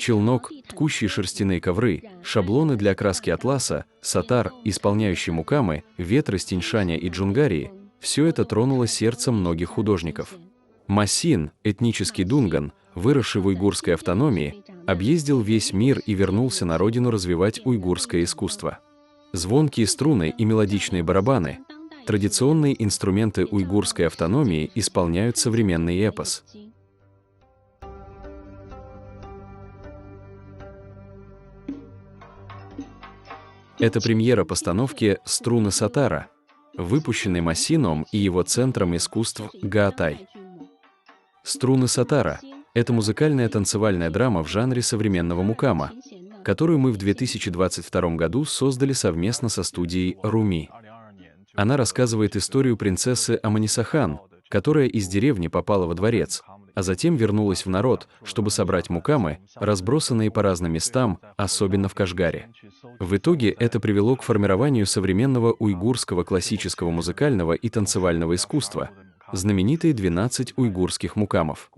челнок, ткущие шерстяные ковры, шаблоны для окраски атласа, сатар, исполняющий мукамы, ветры с Тиньшаня и Джунгарии – все это тронуло сердце многих художников. Масин, этнический дунган, выросший в уйгурской автономии, объездил весь мир и вернулся на родину развивать уйгурское искусство. Звонкие струны и мелодичные барабаны – традиционные инструменты уйгурской автономии исполняют современный эпос. Это премьера постановки «Струны сатара», выпущенной Масином и его Центром искусств Гаатай. «Струны сатара» — это музыкальная танцевальная драма в жанре современного мукама, которую мы в 2022 году создали совместно со студией Руми. Она рассказывает историю принцессы Аманисахан, которая из деревни попала во дворец, а затем вернулась в народ, чтобы собрать мукамы, разбросанные по разным местам, особенно в Кашгаре. В итоге это привело к формированию современного уйгурского классического музыкального и танцевального искусства, знаменитые 12 уйгурских мукамов.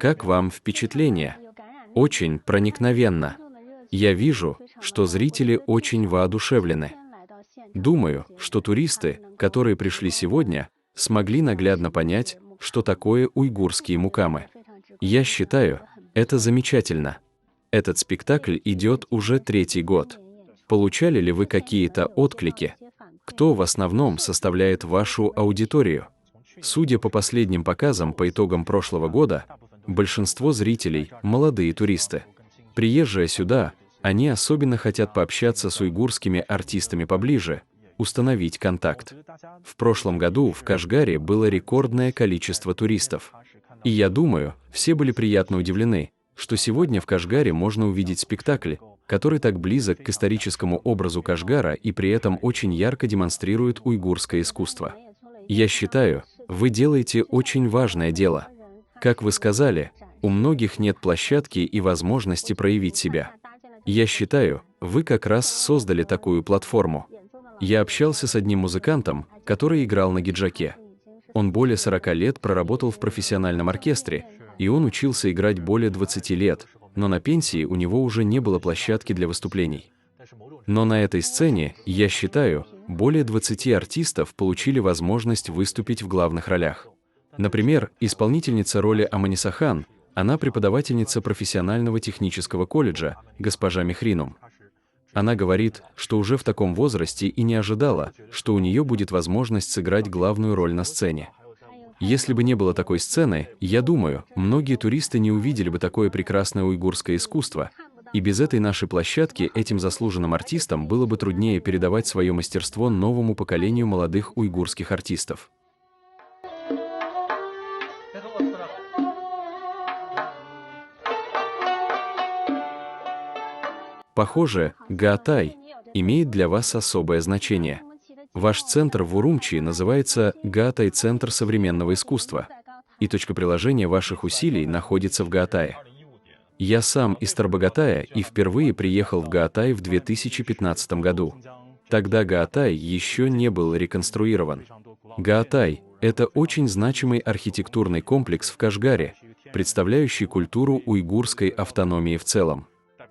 Как вам впечатление? Очень проникновенно. Я вижу, что зрители очень воодушевлены. Думаю, что туристы, которые пришли сегодня, смогли наглядно понять, что такое уйгурские мукамы. Я считаю, это замечательно. Этот спектакль идет уже 3-й год. Получали ли вы какие-то отклики? Кто в основном составляет вашу аудиторию? Судя по последним показам по итогам прошлого года, большинство зрителей – молодые туристы. Приезжая сюда, они особенно хотят пообщаться с уйгурскими артистами поближе, установить контакт. В прошлом году в Кашгаре было рекордное количество туристов. И я думаю, все были приятно удивлены, что сегодня в Кашгаре можно увидеть спектакль, который так близок к историческому образу Кашгара и при этом очень ярко демонстрирует уйгурское искусство. Я считаю, вы делаете очень важное дело. Как вы сказали, у многих нет площадки и возможности проявить себя. Я считаю, вы как раз создали такую платформу. Я общался с одним музыкантом, который играл на гиджаке. Он более 40 лет проработал в профессиональном оркестре, и он учился играть более 20 лет, но на пенсии у него уже не было площадки для выступлений. Но на этой сцене, я считаю, более 20 артистов получили возможность выступить в главных ролях. Например, исполнительница роли Аманисахан, она преподавательница профессионального технического колледжа, госпожа Мехринум. Она говорит, что уже в таком возрасте и не ожидала, что у нее будет возможность сыграть главную роль на сцене. Если бы не было такой сцены, я думаю, многие туристы не увидели бы такое прекрасное уйгурское искусство, и без этой нашей площадки этим заслуженным артистам было бы труднее передавать свое мастерство новому поколению молодых уйгурских артистов. Похоже, Гаатай имеет для вас особое значение. Ваш центр в Урумчи называется Гаатай-центр современного искусства, и точка приложения ваших усилий находится в Гаатае. Я сам из Тарбагатая и впервые приехал в Гаатай в 2015 году. Тогда Гаатай еще не был реконструирован. Гаатай – это очень значимый архитектурный комплекс в Кашгаре, представляющий культуру уйгурской автономии в целом.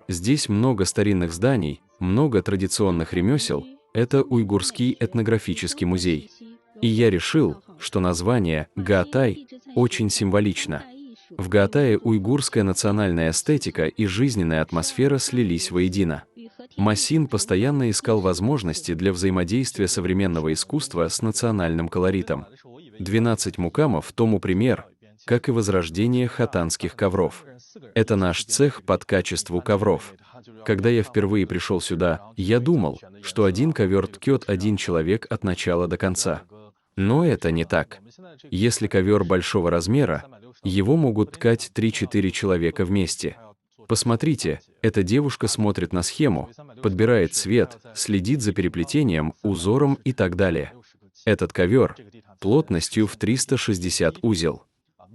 Здесь много старинных зданий, много традиционных ремесел, это уйгурский этнографический музей. И я решил, что название «Гаатай» очень символично. В Гаатае уйгурская национальная эстетика и жизненная атмосфера слились воедино. Масин постоянно искал возможности для взаимодействия современного искусства с национальным колоритом. 12 мукамов тому пример, как и возрождение хатанских ковров. Это наш цех по качеству ковров. Когда я впервые пришел сюда, я думал, что один ковер ткет один человек от начала до конца. Но это не так. Если ковер большого размера, его могут ткать 3-4 человека вместе. Посмотрите, эта девушка смотрит на схему, подбирает цвет, следит за переплетением, узором и так далее. Этот ковер плотностью в 360 узел.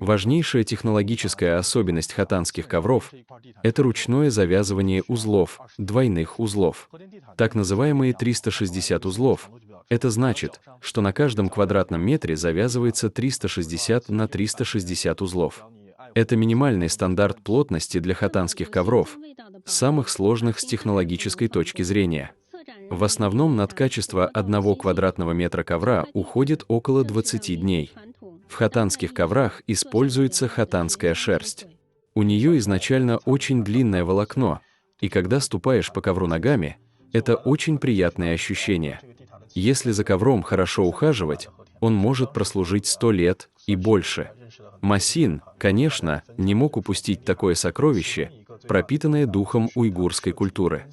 Важнейшая технологическая особенность хатанских ковров — это ручное завязывание узлов, двойных узлов. Так называемые 360 узлов. Это значит, что на каждом квадратном метре завязывается 360 на 360 узлов. Это минимальный стандарт плотности для хатанских ковров, самых сложных с технологической точки зрения. В основном на качество 1 квадратного метра ковра уходит около 20 дней. В хатанских коврах используется хатанская шерсть. У нее изначально очень длинное волокно, и когда ступаешь по ковру ногами, это очень приятное ощущение. Если за ковром хорошо ухаживать, он может прослужить 100 лет и больше. Масин, конечно, не мог упустить такое сокровище, пропитанное духом уйгурской культуры.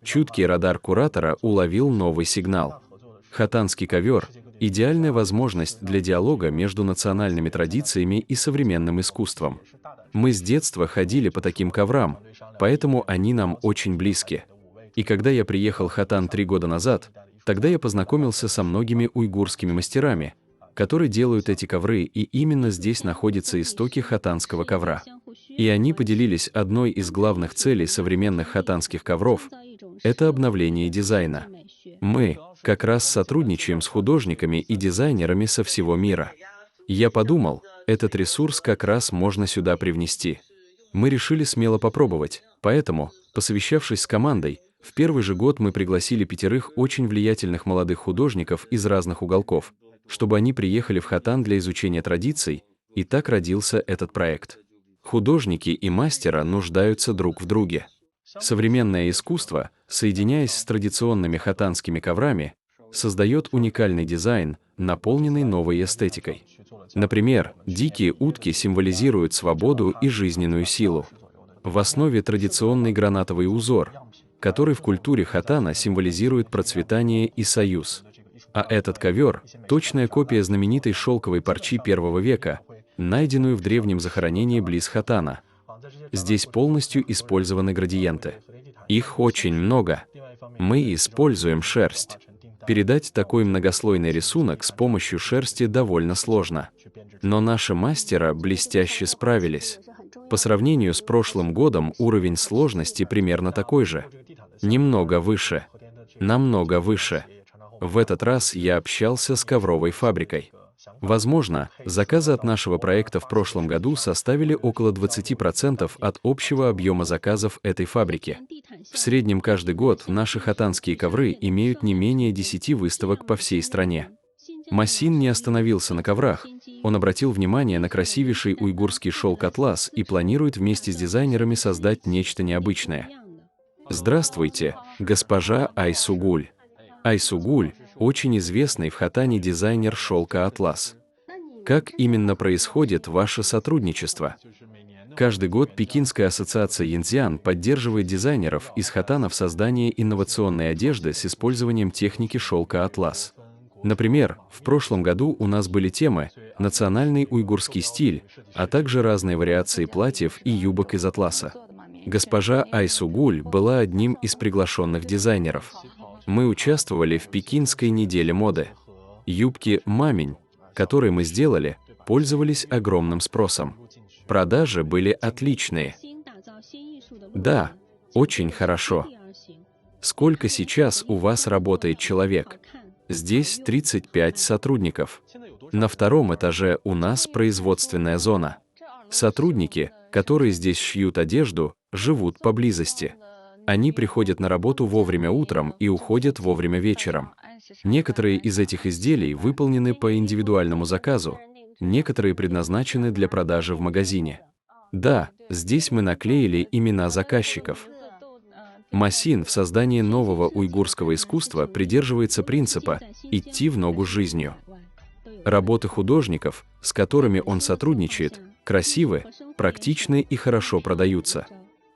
Чуткий радар куратора уловил новый сигнал. Хатанский ковер — идеальная возможность для диалога между национальными традициями и современным искусством. Мы с детства ходили по таким коврам, поэтому они нам очень близки. И когда я приехал в Хатан 3 года назад, тогда я познакомился со многими уйгурскими мастерами, которые делают эти ковры, и именно здесь находятся истоки хатанского ковра. И они поделились одной из главных целей современных хатанских ковров — это обновление дизайна. Мы как раз сотрудничаем с художниками и дизайнерами со всего мира. Я подумал, этот ресурс как раз можно сюда привнести. Мы решили смело попробовать, поэтому, посовещавшись с командой, в первый же год мы пригласили 5 очень влиятельных молодых художников из разных уголков, чтобы они приехали в Хатан для изучения традиций, и так родился этот проект. Художники и мастера нуждаются друг в друге. Современное искусство, соединяясь с традиционными хатанскими коврами, создает уникальный дизайн, наполненный новой эстетикой. Например, дикие утки символизируют свободу и жизненную силу. В основе традиционный гранатовый узор, который в культуре хатана символизирует процветание и союз. А этот ковер — точная копия знаменитой шелковой парчи I века, найденную в древнем захоронении близ Хатана. Здесь полностью использованы градиенты. Их очень много. Мы используем шерсть. Передать такой многослойный рисунок с помощью шерсти довольно сложно. Но наши мастера блестяще справились. По сравнению с прошлым годом уровень сложности примерно такой же. Немного выше. Намного выше. В этот раз я общался с ковровой фабрикой. Возможно, заказы от нашего проекта в прошлом году составили около 20% от общего объема заказов этой фабрики. В среднем каждый год наши хатанские ковры имеют не менее 10 выставок по всей стране. Масин не остановился на коврах, он обратил внимание на красивейший уйгурский шелк атлас и планирует вместе с дизайнерами создать нечто необычное. Здравствуйте, госпожа Айсугуль. Айсугуль — очень известный в Хатане дизайнер шелка «Атлас». Как именно происходит ваше сотрудничество? Каждый год Пекинская ассоциация Янцзян поддерживает дизайнеров из Хатана в создании инновационной одежды с использованием техники шелка «Атлас». Например, в прошлом году у нас были темы «Национальный уйгурский стиль», а также разные вариации платьев и юбок из атласа. Госпожа Айсугуль была одним из приглашенных дизайнеров. Мы участвовали в Пекинской неделе моды. Юбки «Мамень», которые мы сделали, пользовались огромным спросом. Продажи были отличные. Да, очень хорошо. Сколько сейчас у вас работает человек? Здесь 35 сотрудников. На 2-м этаже у нас производственная зона. Сотрудники, которые здесь шьют одежду, живут поблизости. Они приходят на работу вовремя утром и уходят вовремя вечером. Некоторые из этих изделий выполнены по индивидуальному заказу, некоторые предназначены для продажи в магазине. Да, здесь мы наклеили имена заказчиков. Масин в создании нового уйгурского искусства придерживается принципа «идти в ногу с жизнью». Работы художников, с которыми он сотрудничает, красивы, практичны и хорошо продаются.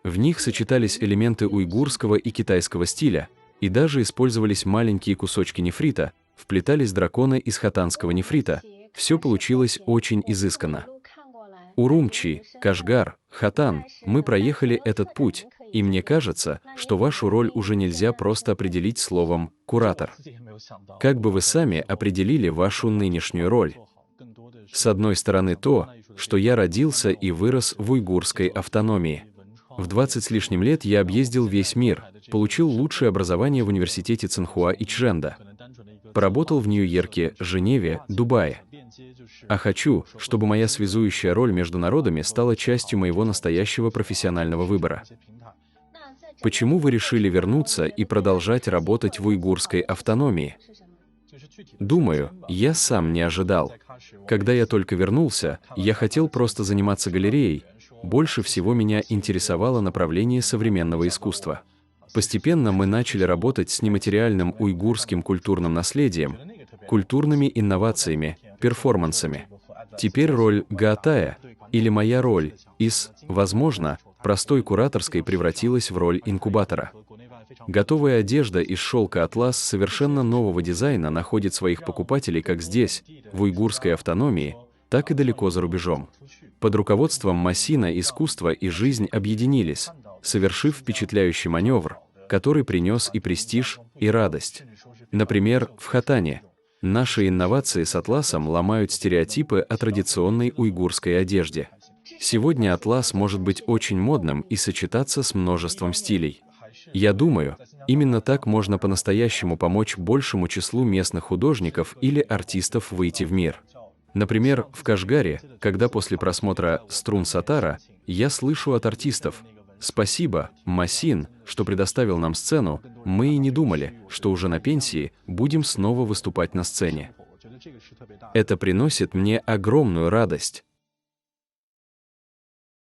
В них сочетались элементы уйгурского и китайского стиля, и даже использовались маленькие кусочки нефрита, вплетались драконы из хатанского нефрита. Все получилось очень изысканно. Урумчи, Кашгар, Хатан, мы проехали этот путь, и мне кажется, что вашу роль уже нельзя просто определить словом «куратор». Как бы вы сами определили вашу нынешнюю роль? С одной стороны то, что я родился и вырос в уйгурской автономии. В 20 с лишним лет я объездил весь мир, получил лучшее образование в университете Цинхуа и Чжэнда. Поработал в Нью-Йорке, Женеве, Дубае. А хочу, чтобы моя связующая роль между народами стала частью моего настоящего профессионального выбора. Почему вы решили вернуться и продолжать работать в уйгурской автономии? Думаю, я сам не ожидал. Когда я только вернулся, я хотел просто заниматься галереей. Больше всего меня интересовало направление современного искусства. Постепенно мы начали работать с нематериальным уйгурским культурным наследием, культурными инновациями, перформансами. Теперь роль Гаотая, или моя роль, возможно, простой кураторской превратилась в роль инкубатора. Готовая одежда из шелка атлас совершенно нового дизайна находит своих покупателей как здесь, в уйгурской автономии, так и далеко за рубежом. Под руководством Масина искусство и жизнь объединились, совершив впечатляющий маневр, который принес и престиж, и радость. Например, в Хотане наши инновации с атласом ломают стереотипы о традиционной уйгурской одежде. Сегодня атлас может быть очень модным и сочетаться с множеством стилей. Я думаю, именно так можно по-настоящему помочь большему числу местных художников или артистов выйти в мир. Например, в Кашгаре, когда после просмотра «Струн Сатара» я слышу от артистов: «Спасибо, Масин, что предоставил нам сцену, мы и не думали, что уже на пенсии будем снова выступать на сцене». Это приносит мне огромную радость.